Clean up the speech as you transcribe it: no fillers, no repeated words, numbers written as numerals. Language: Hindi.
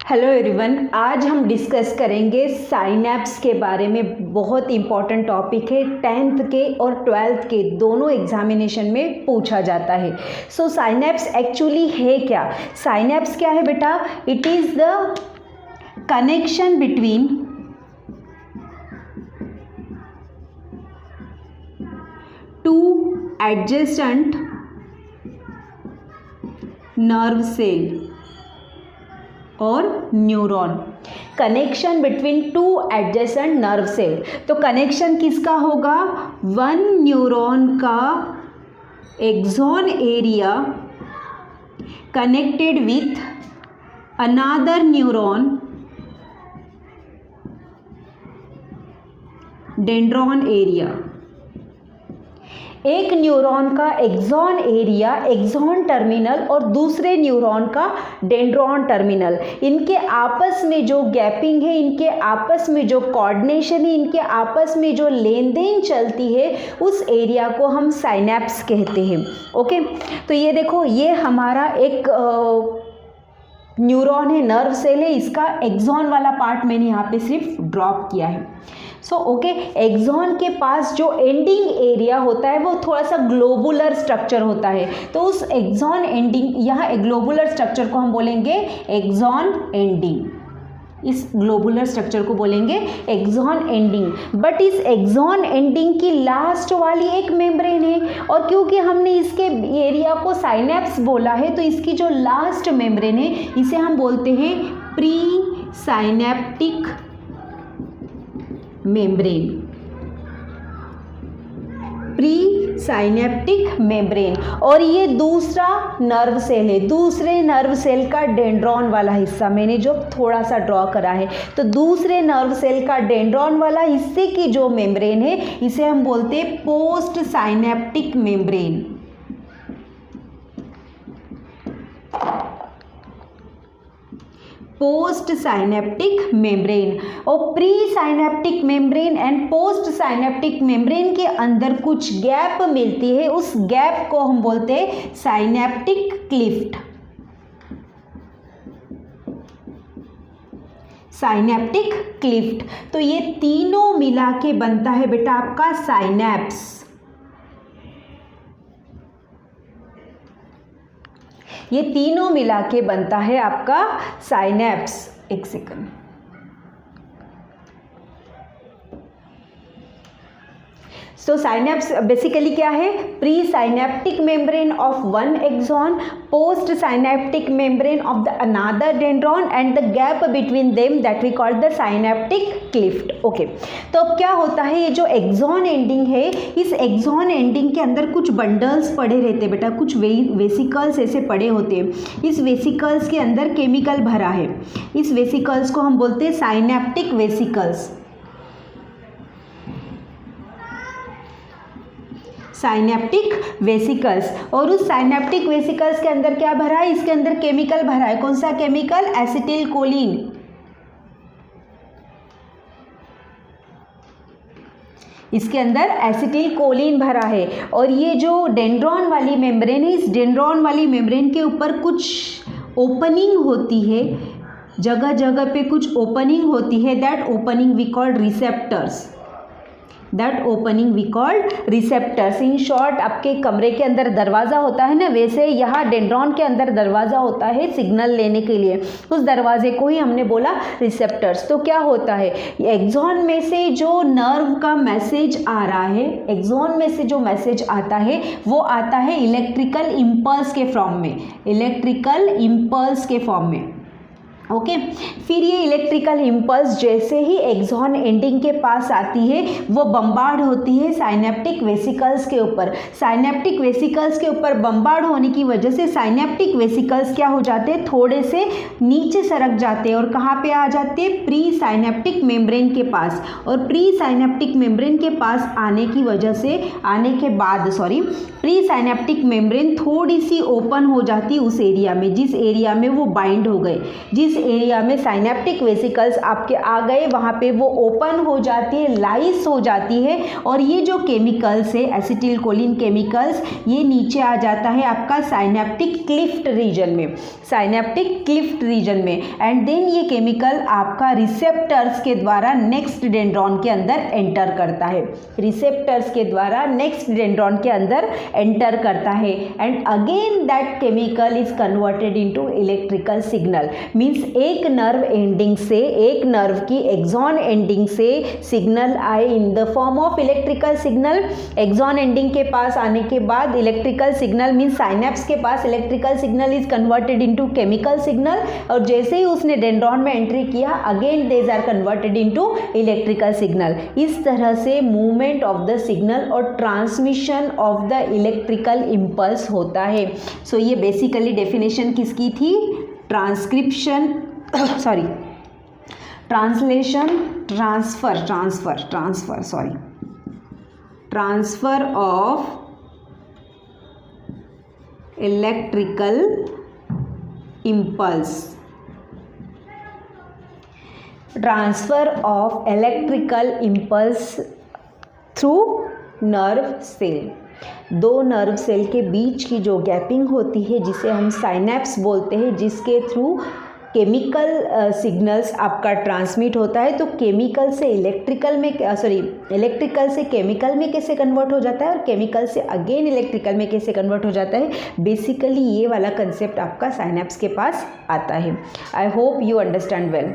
हेलो एवरीवन, आज हम डिस्कस करेंगे साइनैप्स के बारे में। बहुत इंपॉर्टेंट टॉपिक है, 10th के और 12th के दोनों एग्जामिनेशन में पूछा जाता है। सो साइनैप्स एक्चुअली है क्या? साइनैप्स क्या है बेटा? It is the connection between two adjacent nerve cell और neuron. Connection between two adjacent nerve cell. तो कनेक्शन किसका होगा? वन न्यूरॉन का axon area connected with another neuron dendron area. एक न्यूरॉन का एक्सॉन एरिया, एक्सॉन टर्मिनल, और दूसरे न्यूरॉन का डेंड्रॉन टर्मिनल। इनके आपस में जो गैपिंग है, इनके आपस में जो कोऑर्डिनेशन है, इनके आपस में जो लेन देन चलती है, उस एरिया को हम साइनैप्स कहते हैं। ओके, तो ये देखो, ये हमारा एक न्यूरॉन है, नर्व सेल है। इसका एक्सॉन वाला पार्ट मैंने यहाँ पे सिर्फ ड्रॉप किया है। सो ओके, एक्सॉन के पास जो एंडिंग एरिया होता है वो थोड़ा सा ग्लोबुलर स्ट्रक्चर होता है। तो उस एक्सॉन एंडिंग, यहाँ ग्लोबुलर स्ट्रक्चर को हम बोलेंगे एक्सॉन एंडिंग। इस ग्लोबुलर स्ट्रक्चर को बोलेंगे एक्सॉन एंडिंग। बट इस एक्सॉन एंडिंग की लास्ट वाली एक मेम्ब्रेन है, और क्योंकि हमने इसके एरिया को साइनैप्स बोला है, तो इसकी जो लास्ट मेम्ब्रेन है इसे हम बोलते हैं pre synaptic membrane. Pre synaptic membrane. और ये दूसरा नर्व सेल है, दूसरे नर्व सेल का डेंड्रॉन वाला हिस्सा मैंने जो थोड़ा सा ड्रॉ करा है। तो दूसरे नर्व सेल का डेंड्रॉन वाला हिस्से की जो मेम्ब्रेन है इसे हम बोलते हैं post synaptic membrane. Post synaptic membrane. और pre synaptic membrane and post synaptic membrane के अंदर कुछ गैप मिलती है, उस गैप को हम बोलते हैं साइनैप्टिक क्लिफ्ट। Synaptic Clift. तो ये तीनों मिला के बनता है बेटा आपका साइनैप्स। ये तीनों मिला के बनता है आपका साइनैप्स। एक सेकंड। सो साइनैप्स बेसिकली क्या है? Pre synaptic membrane of one axon, post synaptic membrane of the another dendron, and the gap between them that we call the synaptic cleft. Okay, तो अब क्या होता है, ये जो एक्सॉन एंडिंग है, इस एक्सॉन एंडिंग के अंदर कुछ बंडल्स पड़े रहते हैं बेटा, कुछ वेसिकल्स ऐसे पड़े होते हैं। इस वेसिकल्स के अंदर केमिकल भरा है। इस वेसिकल्स को हम बोलते हैं साइनैप्टिक वेसिकल्स। Synaptic vesicles. और उस साइनैप्टिक वेसिकल्स के अंदर क्या भरा है? इसके अंदर केमिकल भरा है। कौन सा केमिकल? Acetyl Colin. इसके अंदर एसिटिल कोलिन भरा है। और ये जो डेंड्रॉन वाली मेम्ब्रेन है, इस डेंड्रॉन वाली मेम्ब्रेन के ऊपर कुछ ओपनिंग होती है, जगह जगह पे कुछ ओपनिंग होती है। That opening we called receptors. That opening we called receptors. In short, आपके कमरे के अंदर दरवाज़ा होता है ना, वैसे यहाँ डेंड्रॉन के अंदर दरवाज़ा होता है सिग्नल लेने के लिए। उस दरवाजे को ही हमने बोला रिसेप्टर्स। तो क्या होता है, एक्सॉन में से जो नर्व का मैसेज आ रहा है, एक्सॉन में से जो मैसेज आता है वो आता है इलेक्ट्रिकल इम्पल्स के फॉर्म में। इलेक्ट्रिकल इम्पल्स के फॉर्म में। ओके, फिर ये इलेक्ट्रिकल इम्पल्स जैसे ही एक्सॉन एंडिंग के पास आती है वो बम्बार्ड होती है साइनैप्टिक वेसिकल्स के ऊपर। साइनैप्टिक वेसिकल्स के ऊपर बम्बार्ड होने की वजह से साइनैप्टिक वेसिकल्स क्या हो जाते हैं? थोड़े से नीचे सरक जाते हैं। और कहाँ पे आ जाते हैं? प्री साइनैप्टिक मेम्ब्रेन के पास। और प्री साइनैप्टिक मेम्ब्रेन के पास आने की वजह से, आने के बाद प्री साइनेप्टिक मेम्ब्रेन थोड़ी सी ओपन हो जाती उस एरिया में, जिस एरिया में वो बाइंड हो गए, जिस एरिया में साइनेप्टिक वेसिकल्स आपके आ गए वहाँ पे वो ओपन हो जाती है, लाइस हो जाती है, और ये जो केमिकल्स है एसिटिलकोलिन केमिकल्स, ये नीचे आ जाता है आपका साइनेप्टिक क्लिफ्ट रीजन में, साइनेप्टिक क्लिफ्ट रीजन में, एंड देन ये केमिकल आपका रिसेप्टर्स के द्वारा नेक्स्ट डेंड्रॉन के अंदर एंटर करता है, रिसेप्टर्स के द्वारा नेक्स्ट डेंड्रॉन के अंदर एंटर करता है, and again that chemical is converted into electrical signal. Means एक नर्व एंडिंग से, एक नर्व की एक्सॉन एंडिंग से सिग्नल आए in the form of electrical signal. Axon ending के पास आने के बाद इलेक्ट्रिकल सिग्नल मीन्स साइनेप्स के पास electrical signal is converted into chemical signal, और जैसे ही उसने डेंड्रॉन में एंट्री किया again these are converted into electrical signal. इस तरह से मूवमेंट ऑफ द सिग्नल और transmission of the electrical impulse होता है। सो ये बेसिकली डेफिनेशन किसकी थी? Transcription sorry translation transfer of electrical impulse, transfer of electrical impulse through nerve cell. दो नर्व सेल के बीच की जो गैपिंग होती है जिसे हम साइनेप्स बोलते हैं, जिसके थ्रू केमिकल सिग्नल्स आपका ट्रांसमिट होता है। तो केमिकल से इलेक्ट्रिकल में इलेक्ट्रिकल से केमिकल में कैसे कन्वर्ट हो जाता है और केमिकल से अगेन इलेक्ट्रिकल में कैसे कन्वर्ट हो जाता है, बेसिकली ये वाला कंसेप्ट आपका साइनेप्स के पास आता है। I hope you understand well.